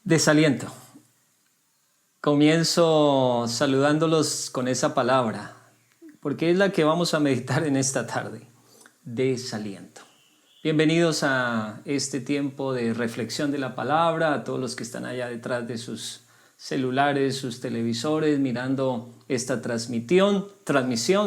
Desaliento. Comienzo saludándolos con esa palabra, porque es la que vamos a meditar en esta tarde. Desaliento. Bienvenidos a este tiempo de reflexión de la palabra, a todos los que están allá detrás de sus celulares, sus televisores, mirando esta transmisión.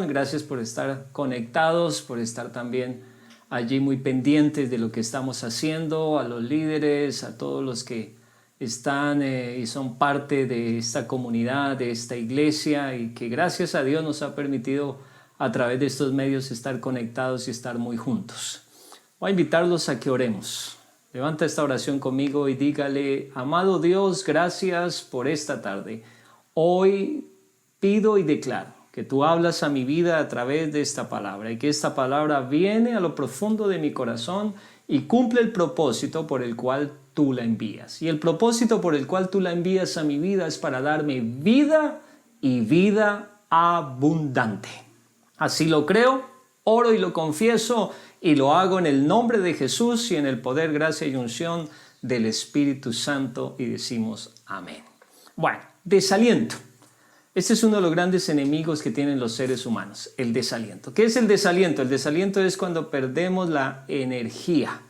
Gracias por estar conectados, por estar también allí muy pendientes de lo que estamos haciendo, a los líderes, a todos los que están y son parte de esta comunidad, de esta iglesia, y que gracias a Dios nos ha permitido a través de estos medios estar conectados y estar muy juntos. Voy a invitarlos a que oremos. Levanta esta oración conmigo y dígale: amado Dios, gracias por esta tarde. Hoy pido y declaro que tú hablas a mi vida a través de esta palabra y que esta palabra viene a lo profundo de mi corazón y cumple el propósito por el cual tú la envías. Y el propósito por el cual tú la envías a mi vida es para darme vida y vida abundante. Así lo creo, oro y lo confieso y lo hago en el nombre de Jesús y en el poder, gracia y unción del Espíritu Santo, y decimos amén. Bueno, desaliento. Este es uno de los grandes enemigos que tienen los seres humanos, el desaliento. ¿Qué es el desaliento? El desaliento es cuando perdemos la energía,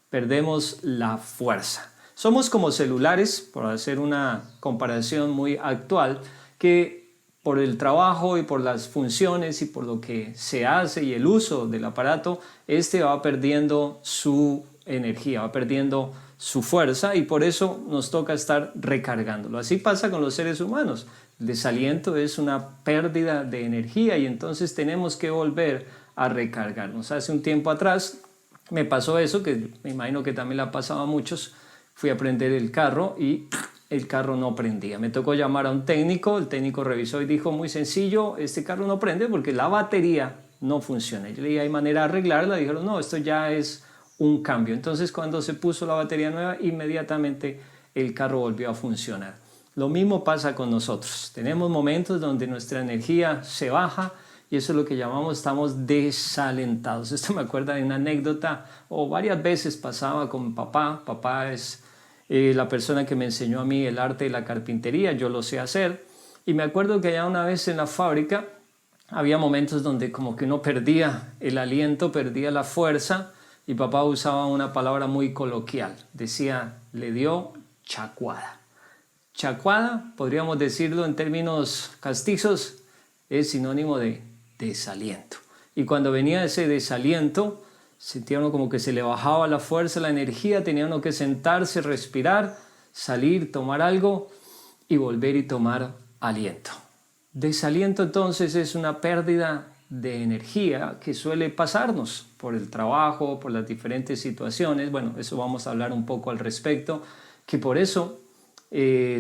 perdemos la fuerza. Somos como celulares, por hacer una comparación muy actual, que por el trabajo y por las funciones y por lo que se hace y el uso del aparato, va perdiendo su energía, va perdiendo su fuerza, y por eso nos toca estar recargándolo. Así pasa con los seres humanos. El desaliento es una pérdida de energía y entonces tenemos que volver a recargarnos. Hace un tiempo atrás me pasó eso, que me imagino que también le ha pasado a muchos. Fui a prender el carro y el carro no prendía. Me tocó llamar a un técnico, el técnico revisó y dijo: muy sencillo, este carro no prende porque la batería no funciona. Yo le dije: ¿hay manera de arreglarla? Dijeron: no, esto ya es un cambio. Entonces, cuando se puso la batería nueva, inmediatamente el carro volvió a funcionar. Lo mismo pasa con nosotros. Tenemos momentos donde nuestra energía se baja y eso es lo que llamamos estamos desalentados. Esto me acuerda de una anécdota, o varias veces pasaba con mi papá. Papá es la persona que me enseñó a mí el arte de la carpintería. Yo lo sé hacer. Y me acuerdo que ya una vez en la fábrica había momentos donde como que uno perdía el aliento, perdía la fuerza. Y papá usaba una palabra muy coloquial. Decía: le dio chacuada. Chacuada, podríamos decirlo en términos castizos, es sinónimo de desaliento. Y cuando venía ese desaliento, sentía uno como que se le bajaba la fuerza, la energía, tenía uno que sentarse, respirar, salir, tomar algo y volver y tomar aliento. Desaliento entonces es una pérdida de energía que suele pasarnos por el trabajo, por las diferentes situaciones. Bueno, eso vamos a hablar un poco al respecto, que por eso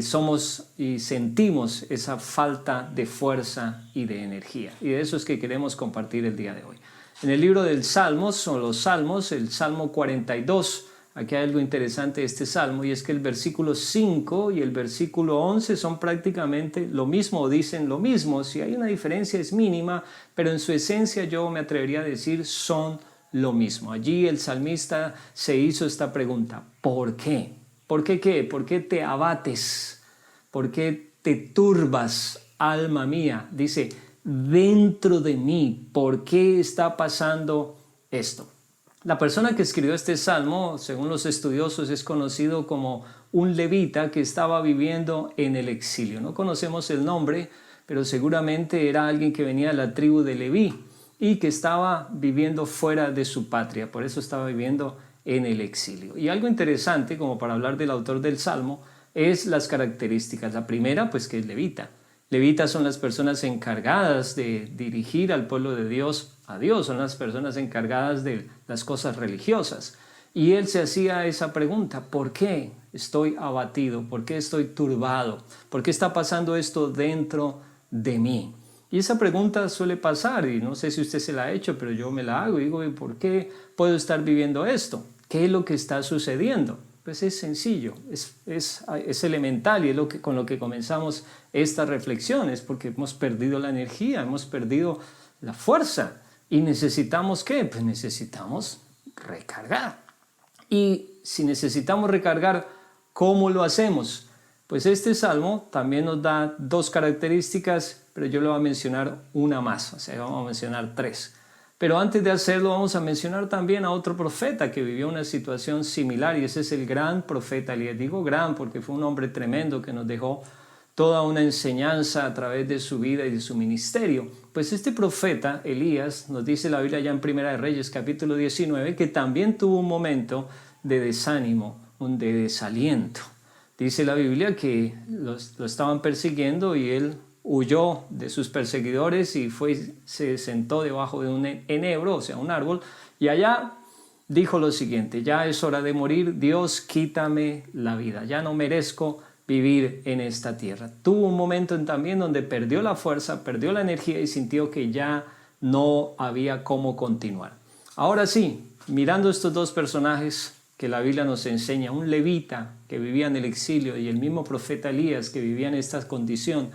somos y sentimos esa falta de fuerza y de energía. Y de eso es que queremos compartir el día de hoy. En el libro del Salmos, o los Salmos, el Salmo 42, aquí hay algo interesante de este Salmo, y es que el versículo 5 y el versículo 11 son prácticamente lo mismo, dicen lo mismo. Si hay una diferencia es mínima, pero en su esencia yo me atrevería a decir son lo mismo. Allí el salmista se hizo esta pregunta: ¿por qué? ¿Por qué qué? ¿Por qué te abates? ¿Por qué te turbas, alma mía? Dice: dentro de mí, ¿por qué está pasando esto? La persona que escribió este salmo, según los estudiosos, es conocido como un levita que estaba viviendo en el exilio. No conocemos el nombre, pero seguramente era alguien que venía de la tribu de Leví y que estaba viviendo fuera de su patria. Por eso estaba viviendo en el exilio. Y algo interesante, como para hablar del autor del Salmo, es las características. La primera, pues, que es levita. Levitas son las personas encargadas de dirigir al pueblo de Dios a Dios, son las personas encargadas de las cosas religiosas. Y él se hacía esa pregunta: ¿por qué estoy abatido? ¿Por qué estoy turbado? ¿Por qué está pasando esto dentro de mí? Y esa pregunta suele pasar, y no sé si usted se la ha hecho, pero yo me la hago y digo: ¿por qué puedo estar viviendo esto? ¿Qué es lo que está sucediendo? Pues es sencillo, es elemental, y es con lo que comenzamos esta reflexión. Es porque hemos perdido la energía, hemos perdido la fuerza. ¿Y necesitamos qué? Pues necesitamos recargar. Y si necesitamos recargar, ¿Cómo lo hacemos? Pues este salmo también nos da dos características, pero yo le voy a mencionar una más, o sea, vamos a mencionar tres. Pero antes de hacerlo vamos a mencionar también a otro profeta que vivió una situación similar, y ese es el gran profeta Elías. Digo gran porque fue un hombre tremendo que nos dejó toda una enseñanza a través de su vida y de su ministerio. Pues este profeta Elías, nos dice la Biblia ya en Primera de Reyes capítulo 19, que también tuvo un momento de desánimo, de desaliento. Dice la Biblia que lo estaban persiguiendo y él huyó de sus perseguidores y se sentó debajo de un enebro, o sea, un árbol, y allá dijo lo siguiente: ya es hora de morir, Dios, quítame la vida, ya no merezco vivir en esta tierra. Tuvo un momento también donde perdió la fuerza, perdió la energía y sintió que ya no había cómo continuar. Ahora sí, mirando estos dos personajes que la Biblia nos enseña, un levita que vivía en el exilio y el mismo profeta Elías que vivía en esta condición,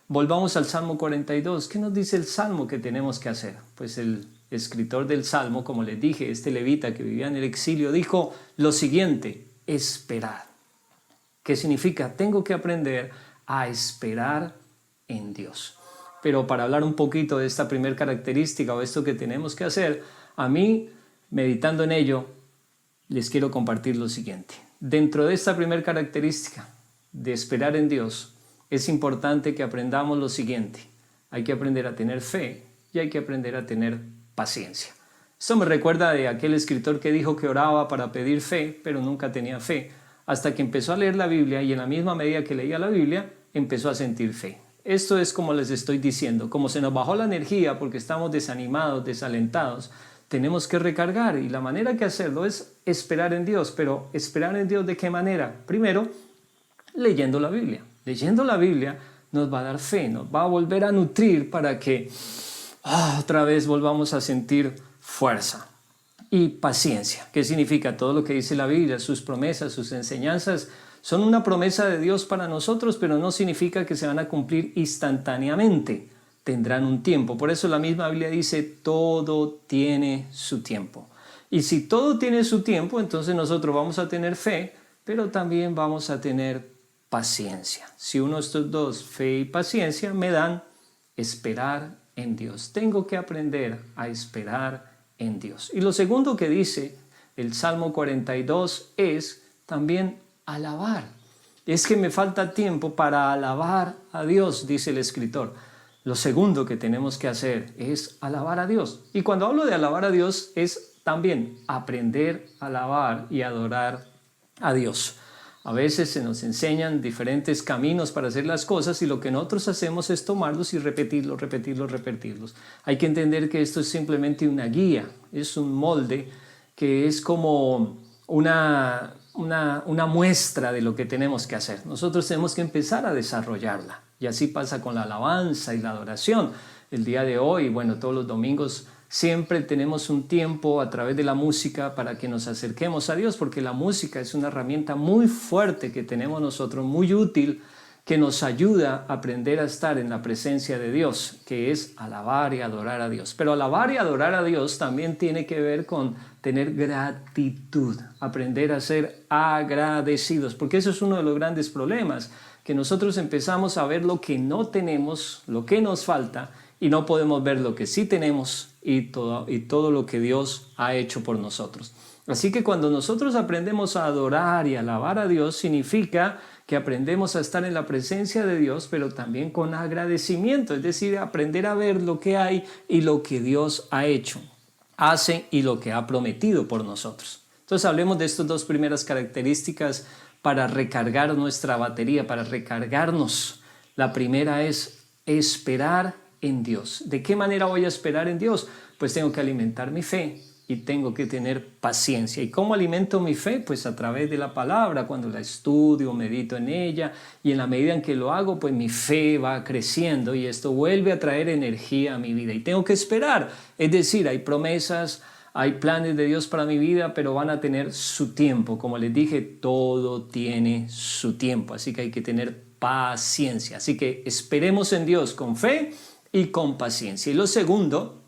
volvamos al Salmo 42. ¿Qué nos dice el Salmo que tenemos que hacer? Pues el escritor del Salmo, como les dije, este levita que vivía en el exilio, dijo lo siguiente: esperad. ¿Qué significa? Tengo que aprender a esperar en Dios. Pero para hablar un poquito de esta primera característica o esto que tenemos que hacer, a mí, meditando en ello, les quiero compartir lo siguiente. Dentro de esta primera característica de esperar en Dios, es importante que aprendamos lo siguiente: hay que aprender a tener fe y hay que aprender a tener paciencia. Esto me recuerda de aquel escritor que dijo que oraba para pedir fe, pero nunca tenía fe, hasta que empezó a leer la Biblia y en la misma medida que leía la Biblia, empezó a sentir fe. Esto es como les estoy diciendo, como se nos bajó la energía porque estamos desanimados, desalentados, tenemos que recargar, y la manera que hacerlo es esperar en Dios. Pero ¿esperar en Dios de qué manera? Primero, leyendo la Biblia. Leyendo la Biblia nos va a dar fe, nos va a volver a nutrir para que otra vez volvamos a sentir fuerza. Y paciencia. ¿Qué significa? Todo lo que dice la Biblia, sus promesas, sus enseñanzas, son una promesa de Dios para nosotros, pero no significa que se van a cumplir instantáneamente. Tendrán un tiempo. Por eso la misma Biblia dice: todo tiene su tiempo. Y si todo tiene su tiempo, entonces nosotros vamos a tener fe, pero también vamos a tener paciencia. Si uno de estos dos, fe y paciencia, me dan esperar en Dios. Tengo que aprender a esperar en Dios. Y lo segundo que dice el Salmo 42 es también alabar. Es que me falta tiempo para alabar a Dios, dice el escritor. Lo segundo que tenemos que hacer es alabar a Dios. Y cuando hablo de alabar a Dios es también aprender a alabar y adorar a Dios. A veces se nos enseñan diferentes caminos para hacer las cosas y lo que nosotros hacemos es tomarlos y repetirlos. Hay que entender que esto es simplemente una guía, es un molde que es como una muestra de lo que tenemos que hacer. Nosotros tenemos que empezar a desarrollarla, y así pasa con la alabanza y la adoración. El día de hoy, bueno, todos los domingos siempre tenemos un tiempo a través de la música para que nos acerquemos a Dios, porque la música es una herramienta muy fuerte que tenemos nosotros, muy útil, que nos ayuda a aprender a estar en la presencia de Dios, que es alabar y adorar a Dios. Pero alabar y adorar a Dios también tiene que ver con tener gratitud, aprender a ser agradecidos, porque eso es uno de los grandes problemas, que nosotros empezamos a ver lo que no tenemos, lo que nos falta, y no podemos ver lo que sí tenemos y todo lo que Dios ha hecho por nosotros. Así que cuando nosotros aprendemos a adorar y alabar a Dios, significa que aprendemos a estar en la presencia de Dios, pero también con agradecimiento, es decir, aprender a ver lo que hay y lo que Dios ha hecho, hace y lo que ha prometido por nosotros. Entonces hablemos de estas dos primeras características para recargar nuestra batería, para recargarnos. La primera es esperar en Dios. ¿De qué manera voy a esperar en Dios? Pues tengo que alimentar mi fe y tengo que tener paciencia. ¿Y cómo alimento mi fe? Pues a través de la palabra, cuando la estudio, medito en ella, y en la medida en que lo hago, pues mi fe va creciendo y esto vuelve a traer energía a mi vida. Y tengo que esperar, es decir, hay promesas, hay planes de Dios para mi vida, pero van a tener su tiempo. Como les dije, todo tiene su tiempo, así que hay que tener paciencia. Así que esperemos en Dios con fe y con paciencia. Y lo segundo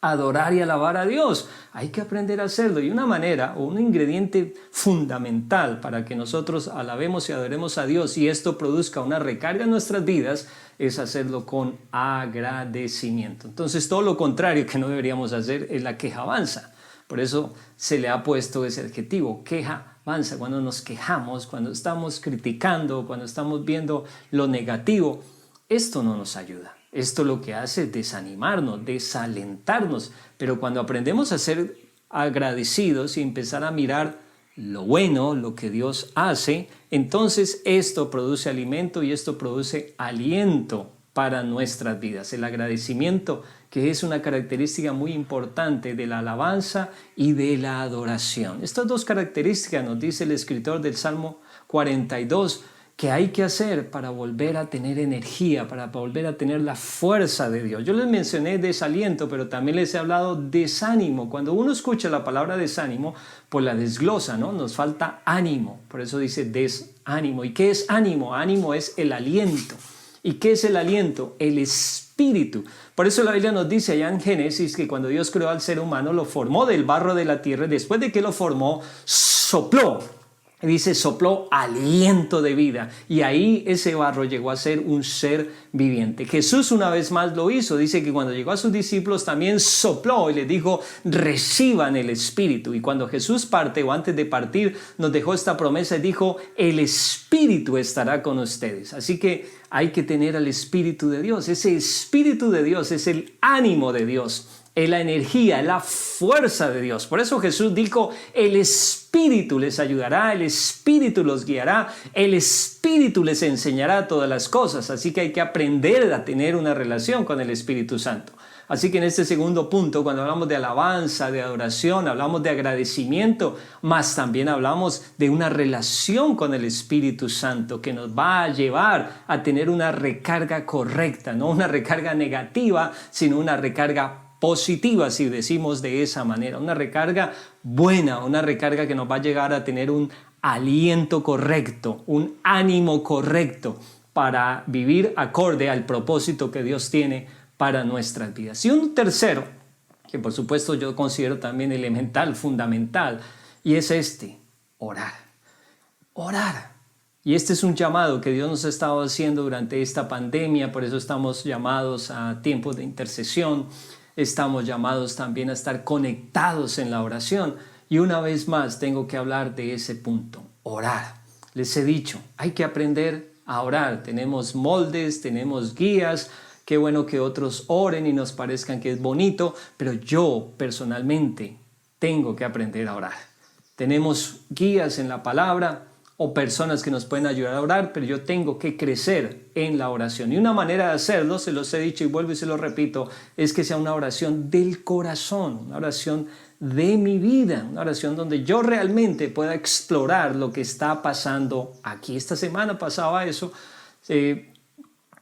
adorar y alabar a Dios. Hay que aprender a hacerlo. Y una manera o un ingrediente fundamental para que nosotros alabemos y adoremos a Dios y esto produzca una recarga en nuestras vidas es hacerlo con agradecimiento. Entonces todo lo contrario que no deberíamos hacer es la quejabanza. Por eso se le ha puesto ese adjetivo, quejabanza. Cuando nos quejamos, cuando estamos criticando, cuando estamos viendo lo negativo, esto no nos ayuda. Esto lo que hace es desanimarnos, desalentarnos. Pero cuando aprendemos a ser agradecidos y empezar a mirar lo bueno, lo que Dios hace, entonces esto produce alimento y esto produce aliento para nuestras vidas. El agradecimiento, que es una característica muy importante de la alabanza y de la adoración. Estas dos características nos dice el escritor del Salmo 42, que hay que hacer para volver a tener energía, para volver a tener la fuerza de Dios. Yo les mencioné desaliento, pero también les he hablado desánimo. Cuando uno escucha la palabra desánimo, pues la desglosa, ¿no? Nos falta ánimo, por eso dice desánimo. ¿Y qué es ánimo? Ánimo es el aliento. ¿Y qué es el aliento? El espíritu. Por eso la Biblia nos dice allá en Génesis que cuando Dios creó al ser humano, lo formó del barro de la tierra y después de que lo formó, sopló. Dice, sopló aliento de vida y ahí ese barro llegó a ser un ser viviente. Jesús una vez más lo hizo. Dice que cuando llegó a sus discípulos también sopló y les dijo, reciban el Espíritu. Y cuando Jesús parte o antes de partir nos dejó esta promesa y dijo, el Espíritu estará con ustedes. Así que hay que tener al Espíritu de Dios. Ese Espíritu de Dios es el ánimo de Dios. Es la energía, es la fuerza de Dios. Por eso Jesús dijo, el Espíritu les ayudará, el Espíritu los guiará, el Espíritu les enseñará todas las cosas. Así que hay que aprender a tener una relación con el Espíritu Santo. Así que en este segundo punto, cuando hablamos de alabanza, de adoración, hablamos de agradecimiento, más también hablamos de una relación con el Espíritu Santo que nos va a llevar a tener una recarga correcta, no una recarga negativa, sino una recarga positiva, si decimos de esa manera, una recarga buena, una recarga que nos va a llegar a tener un aliento correcto, un ánimo correcto para vivir acorde al propósito que Dios tiene para nuestras vidas. Y un tercero, que por supuesto yo considero también elemental, fundamental, y es orar. Orar. Y este es un llamado que Dios nos ha estado haciendo durante esta pandemia, por eso estamos llamados a tiempos de intercesión. Estamos llamados también a estar conectados en la oración. Y una vez más tengo que hablar de ese punto, orar. Les he dicho, hay que aprender a orar. Tenemos moldes, tenemos guías. Qué bueno que otros oren y nos parezcan que es bonito, pero yo personalmente tengo que aprender a orar. Tenemos guías en la palabra o personas que nos pueden ayudar a orar, pero yo tengo que crecer en la oración. Y una manera de hacerlo, se los he dicho y vuelvo y se lo repito, es que sea una oración del corazón, una oración de mi vida, una oración donde yo realmente pueda explorar lo que está pasando aquí. Esta semana pasaba eso,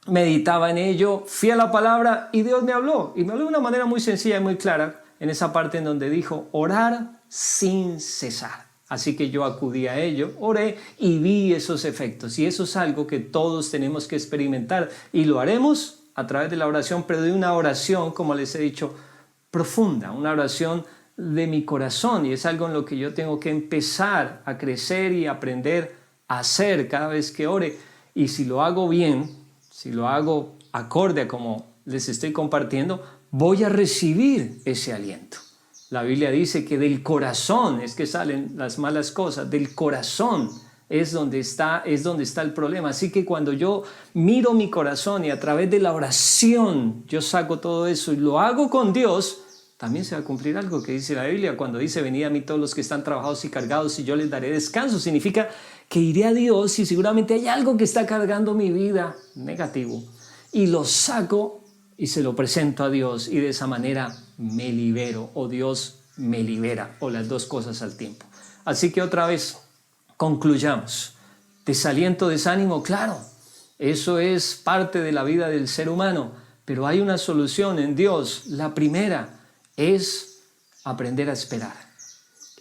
meditaba en ello, fui a la palabra y Dios me habló. Y me habló de una manera muy sencilla y muy clara en esa parte en donde dijo, orar sin cesar. Así que yo acudí a ello, oré y vi esos efectos. Y eso es algo que todos tenemos que experimentar. Y lo haremos a través de la oración, pero de una oración, como les he dicho, profunda. Una oración de mi corazón. Y es algo en lo que yo tengo que empezar a crecer y aprender a hacer cada vez que ore. Y si lo hago bien, si lo hago acorde a como les estoy compartiendo, voy a recibir ese aliento. La Biblia dice que del corazón es que salen las malas cosas, del corazón es donde está el problema. Así que cuando yo miro mi corazón y a través de la oración yo saco todo eso y lo hago con Dios, también se va a cumplir algo que dice la Biblia cuando dice, venid a mí todos los que están trabajados y cargados y yo les daré descanso. Significa que iré a Dios y seguramente hay algo que está cargando mi vida negativo y lo saco y se lo presento a Dios y de esa manera me libero o Dios me libera o las dos cosas al tiempo. Así que otra vez concluyamos. Desaliento, desánimo, claro, eso es parte de la vida del ser humano, pero hay una solución en Dios. La primera es aprender a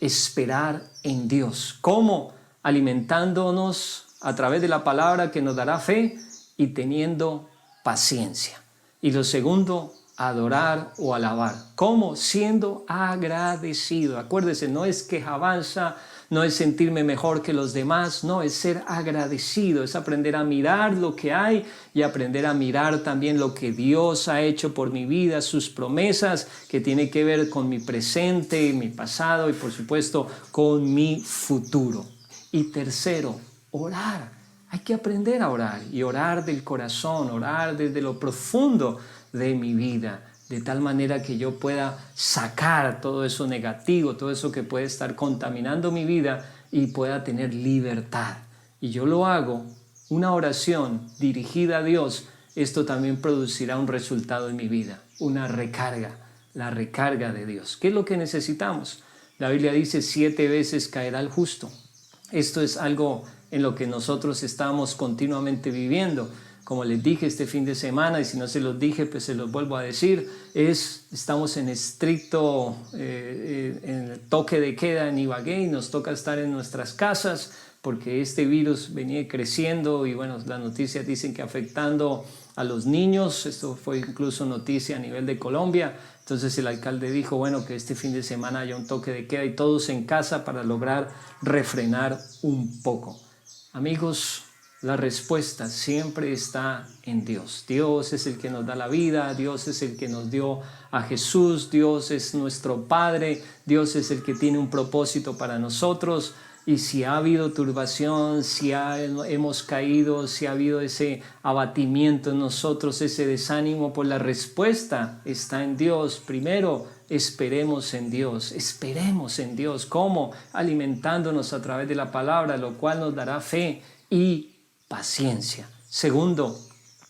esperar en Dios. ¿Cómo? Alimentándonos a través de la palabra que nos dará fe y teniendo paciencia. Y lo segundo, adorar o alabar. ¿Cómo? Siendo agradecido. Acuérdese, no es quejabanza, no es sentirme mejor que los demás, no, es ser agradecido, es aprender a mirar lo que hay y aprender a mirar también lo que Dios ha hecho por mi vida, sus promesas que tiene que ver con mi presente, mi pasado y por supuesto con mi futuro. Y tercero, orar. Hay que aprender a orar y orar del corazón, orar desde lo profundo de mi vida, de tal manera que yo pueda sacar todo eso negativo, todo eso que puede estar contaminando mi vida y pueda tener libertad. Y yo lo hago, una oración dirigida a Dios, esto también producirá un resultado en mi vida, una recarga, la recarga de Dios. ¿Qué es lo que necesitamos? La Biblia dice 7 veces caerá el justo. Esto es algo en lo que nosotros estamos continuamente viviendo. Como les dije este fin de semana, y si no se los dije, pues se los vuelvo a decir, estamos en estricto en toque de queda en Ibagué y nos toca estar en nuestras casas porque este virus venía creciendo y bueno, las noticias dicen que afectando a los niños, esto fue incluso noticia a nivel de Colombia. Entonces el alcalde dijo, bueno, que este fin de semana haya un toque de queda y todos en casa para lograr refrenar un poco. Amigos, la respuesta siempre está en Dios. Dios es el que nos da la vida, Dios es el que nos dio a Jesús, Dios es nuestro Padre, Dios es el que tiene un propósito para nosotros. Y si ha habido turbación, si hemos caído, si ha habido ese abatimiento en nosotros, ese desánimo, pues la respuesta está en Dios. Primero, esperemos en Dios. ¿Cómo? Alimentándonos a través de la palabra, lo cual nos dará fe y paciencia. Segundo,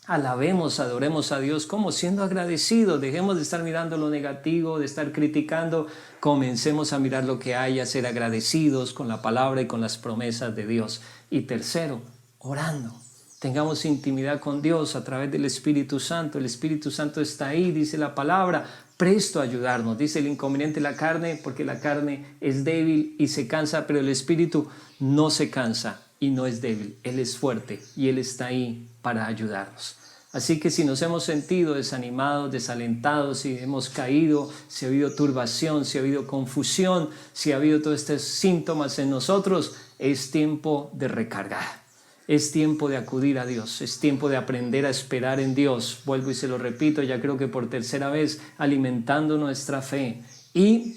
alabemos, adoremos a Dios como siendo agradecidos. Dejemos de estar mirando lo negativo, de estar criticando. Comencemos a mirar lo que hay, a ser agradecidos con la palabra y con las promesas de Dios. Y tercero, orando. Tengamos intimidad con Dios a través del Espíritu Santo. El Espíritu Santo está ahí, dice la palabra, presto a ayudarnos. Dice el inconveniente de la carne, porque la carne es débil y se cansa, pero el Espíritu no se cansa y no es débil. Él es fuerte y Él está ahí para ayudarnos. Así que si nos hemos sentido desanimados, desalentados, si hemos caído, si ha habido turbación, si ha habido confusión, si ha habido todos estos síntomas en nosotros, es tiempo de recargar. Es tiempo de acudir a Dios, es tiempo de aprender a esperar en Dios. Vuelvo y se lo repito, ya creo que por tercera vez, alimentando nuestra fe y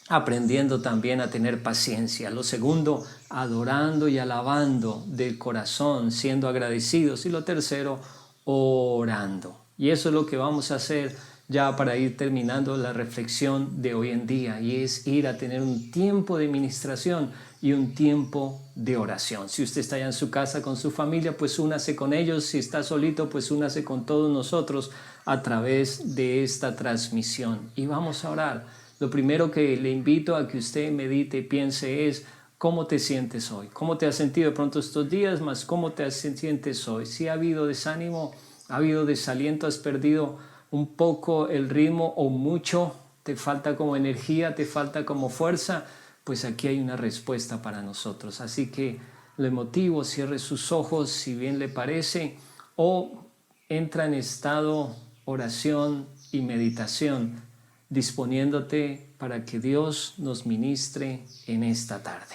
aprendiendo también a tener paciencia. Lo segundo, adorando y alabando del corazón, siendo agradecidos. Y lo tercero, orando. Y eso es lo que vamos a hacer ya para ir terminando la reflexión de hoy en día, y es ir a tener un tiempo de ministración y un tiempo de oración. Si usted está allá en su casa con su familia, pues únase con ellos. Si está solito, pues únase con todos nosotros a través de esta transmisión. Y vamos a orar. Lo primero que le invito a que usted medite y piense es ¿cómo te sientes hoy? ¿Cómo te has sentido de pronto estos días? Más ¿cómo te sientes hoy? Si ha habido desánimo, ha habido desaliento, has perdido un poco el ritmo o mucho, te falta como energía, te falta como fuerza, pues aquí hay una respuesta para nosotros. Así que le motivo, cierre sus ojos si bien le parece, o entra en estado oración y meditación, disponiéndote para que Dios nos ministre en esta tarde.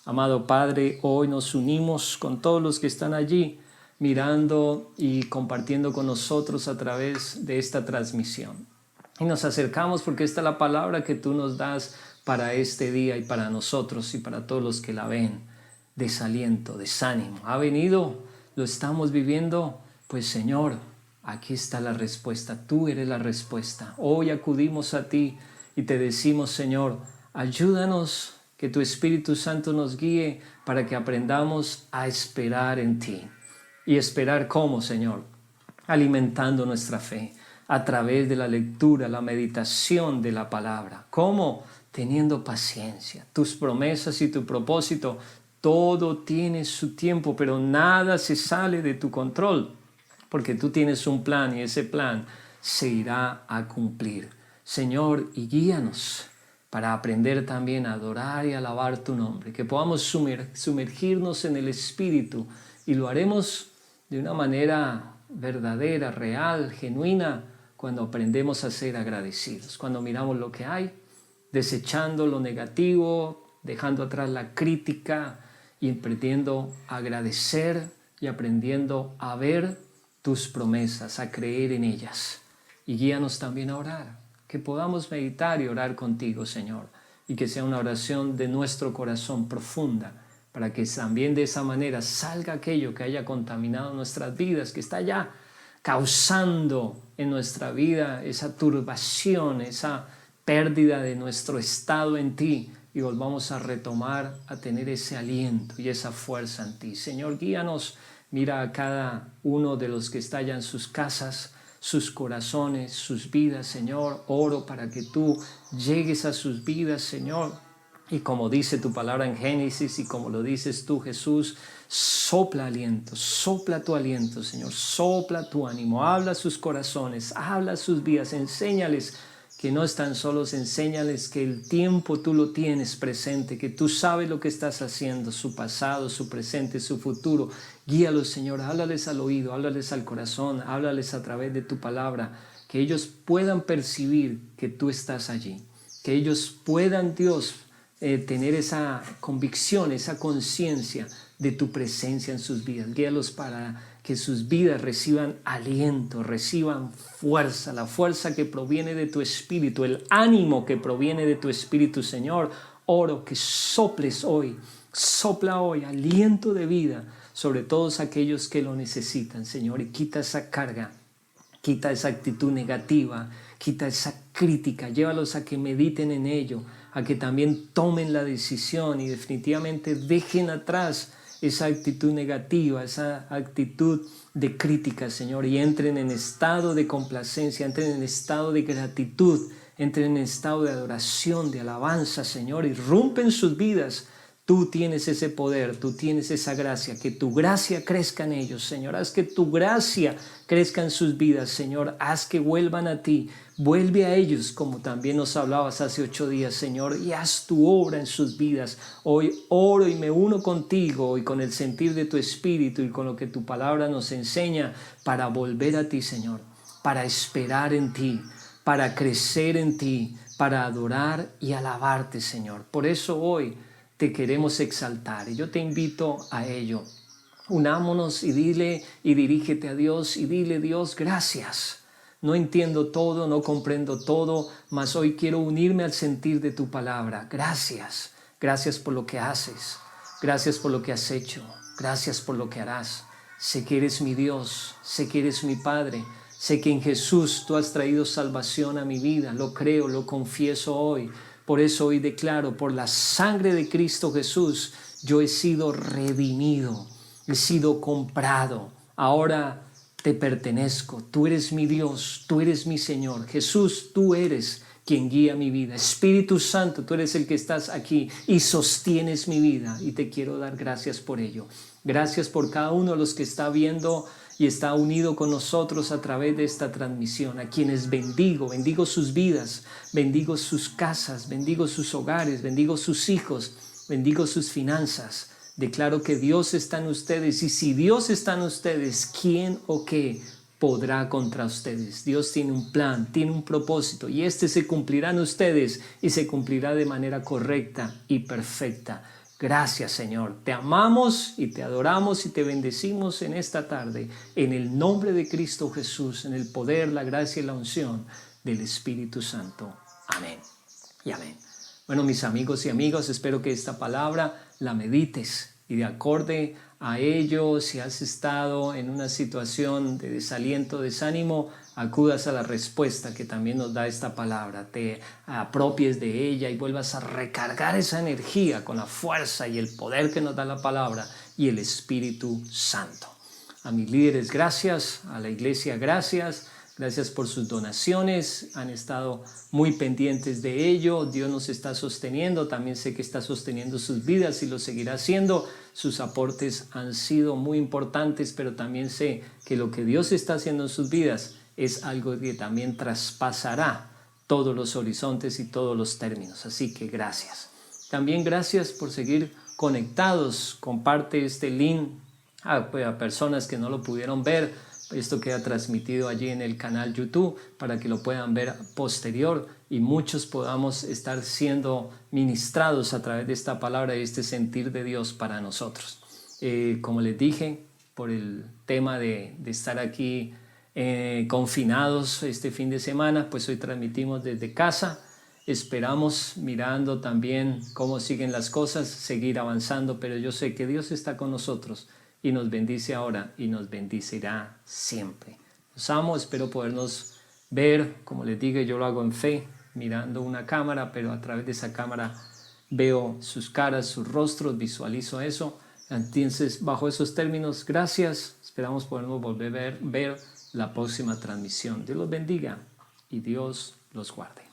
Amado Padre, hoy nos unimos con todos los que están allí mirando y compartiendo con nosotros a través de esta transmisión. Y nos acercamos porque esta es la palabra que tú nos das para este día y para nosotros y para todos los que la ven. Desaliento, desánimo. ¿Ha venido? ¿Lo estamos viviendo? Pues Señor, aquí está la respuesta. Tú eres la respuesta. Hoy acudimos a ti y te decimos, Señor, ayúdanos, que tu Espíritu Santo nos guíe para que aprendamos a esperar en ti. ¿Y esperar cómo, Señor? Alimentando nuestra fe a través de la lectura, la meditación de la palabra. ¿Cómo? Teniendo paciencia. Tus promesas y tu propósito, todo tiene su tiempo, pero nada se sale de tu control, porque tú tienes un plan y ese plan se irá a cumplir. Señor, y guíanos para aprender también a adorar y alabar tu nombre, que podamos sumergirnos en el Espíritu y lo haremos de una manera verdadera, real, genuina, cuando aprendemos a ser agradecidos, cuando miramos lo que hay, desechando lo negativo, dejando atrás la crítica y aprendiendo a agradecer y aprendiendo a ver tus promesas, a creer en ellas. Y guíanos también a orar, que podamos meditar y orar contigo, Señor, y que sea una oración de nuestro corazón profunda, para que también de esa manera salga aquello que haya contaminado nuestras vidas, que está ya causando en nuestra vida esa turbación, esa pérdida de nuestro estado en ti, y volvamos a retomar, a tener ese aliento y esa fuerza en ti. Señor, guíanos, mira a cada uno de los que está allá en sus casas, sus corazones, sus vidas, Señor. Oro para que tú llegues a sus vidas, Señor. Y como dice tu palabra en Génesis y como lo dices tú, Jesús, sopla aliento, sopla tu aliento, Señor, sopla tu ánimo, habla a sus corazones, habla a sus vidas, enséñales que no están solos, enséñales que el tiempo tú lo tienes presente, que tú sabes lo que estás haciendo, su pasado, su presente, su futuro. Guíalos, Señor, háblales al oído, háblales al corazón, háblales a través de tu palabra, que ellos puedan percibir que tú estás allí, que ellos puedan, Dios, tener esa convicción, esa conciencia de tu presencia en sus vidas. Guíalos para que sus vidas reciban aliento, reciban fuerza, la fuerza que proviene de tu Espíritu, el ánimo que proviene de tu Espíritu, Señor. Oro que soples hoy, sopla hoy aliento de vida sobre todos aquellos que lo necesitan, Señor, y quita esa carga, quita esa actitud negativa, quita esa crítica, llévalos a que mediten en ello, a que también tomen la decisión y definitivamente dejen atrás esa actitud negativa, esa actitud de crítica, Señor, y entren en estado de complacencia, entren en estado de gratitud, entren en estado de adoración, de alabanza, Señor, y rompen sus vidas. Tú tienes ese poder, tú tienes esa gracia, que tu gracia crezca en ellos, Señor. Haz que tu gracia crezca en sus vidas, Señor. Haz que vuelvan a ti, vuelve a ellos, como también nos hablabas hace 8 días, Señor, y haz tu obra en sus vidas. Hoy oro y me uno contigo y con el sentir de tu Espíritu y con lo que tu palabra nos enseña para volver a ti, Señor, para esperar en ti, para crecer en ti, para adorar y alabarte, Señor. Por eso hoy te queremos exaltar y yo te invito a ello. Unámonos y dile y dirígete a Dios y dile: Dios, gracias. No entiendo todo, no comprendo todo, mas hoy quiero unirme al sentir de tu palabra. Gracias. Gracias por lo que haces. Gracias por lo que has hecho. Gracias por lo que harás. Sé que eres mi Dios. Sé que eres mi Padre. Sé que en Jesús tú has traído salvación a mi vida. Lo creo, lo confieso hoy. Por eso hoy declaro, por la sangre de Cristo Jesús, yo he sido redimido, he sido comprado. Ahora te pertenezco, tú eres mi Dios, tú eres mi Señor. Jesús, tú eres quien guía mi vida. Espíritu Santo, tú eres el que estás aquí y sostienes mi vida, y te quiero dar gracias por ello. Gracias por cada uno de los que está viendo y está unido con nosotros a través de esta transmisión, a quienes bendigo sus vidas, bendigo sus casas, bendigo sus hogares, bendigo sus hijos, bendigo sus finanzas. Declaro que Dios está en ustedes, y si Dios está en ustedes, ¿quién o qué podrá contra ustedes? Dios tiene un plan, tiene un propósito, y este se cumplirá en ustedes y se cumplirá de manera correcta y perfecta. Gracias, Señor. Te amamos y te adoramos y te bendecimos en esta tarde, en el nombre de Cristo Jesús, en el poder, la gracia y la unción del Espíritu Santo. Amén y amén. Bueno, mis amigos y amigas, espero que esta palabra la medites y de acorde a ello, si has estado en una situación de desaliento, desánimo, acudas a la respuesta que también nos da esta palabra, te apropies de ella y vuelvas a recargar esa energía con la fuerza y el poder que nos da la palabra y el Espíritu Santo. A mis líderes, gracias, a la iglesia, gracias. Gracias por sus donaciones, han estado muy pendientes de ello. Dios nos está sosteniendo, también sé que está sosteniendo sus vidas y lo seguirá haciendo. Sus aportes han sido muy importantes, pero también sé que lo que Dios está haciendo en sus vidas es algo que también traspasará todos los horizontes y todos los términos. Así que gracias. También gracias por seguir conectados. Comparte este link a personas que no lo pudieron ver, Esto queda transmitido allí en el canal YouTube para que lo puedan ver posterior y muchos podamos estar siendo ministrados a través de esta palabra y este sentir de Dios para nosotros. Como les dije, por el tema de estar aquí confinados este fin de semana, pues hoy transmitimos desde casa. Esperamos, mirando también cómo siguen las cosas, seguir avanzando, pero yo sé que Dios está con nosotros y nos bendice ahora y nos bendecirá siempre. Los amo, espero podernos ver, como les digo, yo lo hago en fe, mirando una cámara, pero a través de esa cámara veo sus caras, sus rostros, visualizo eso. Entonces, bajo esos términos, gracias, esperamos podernos volver a ver la próxima transmisión. Dios los bendiga y Dios los guarde.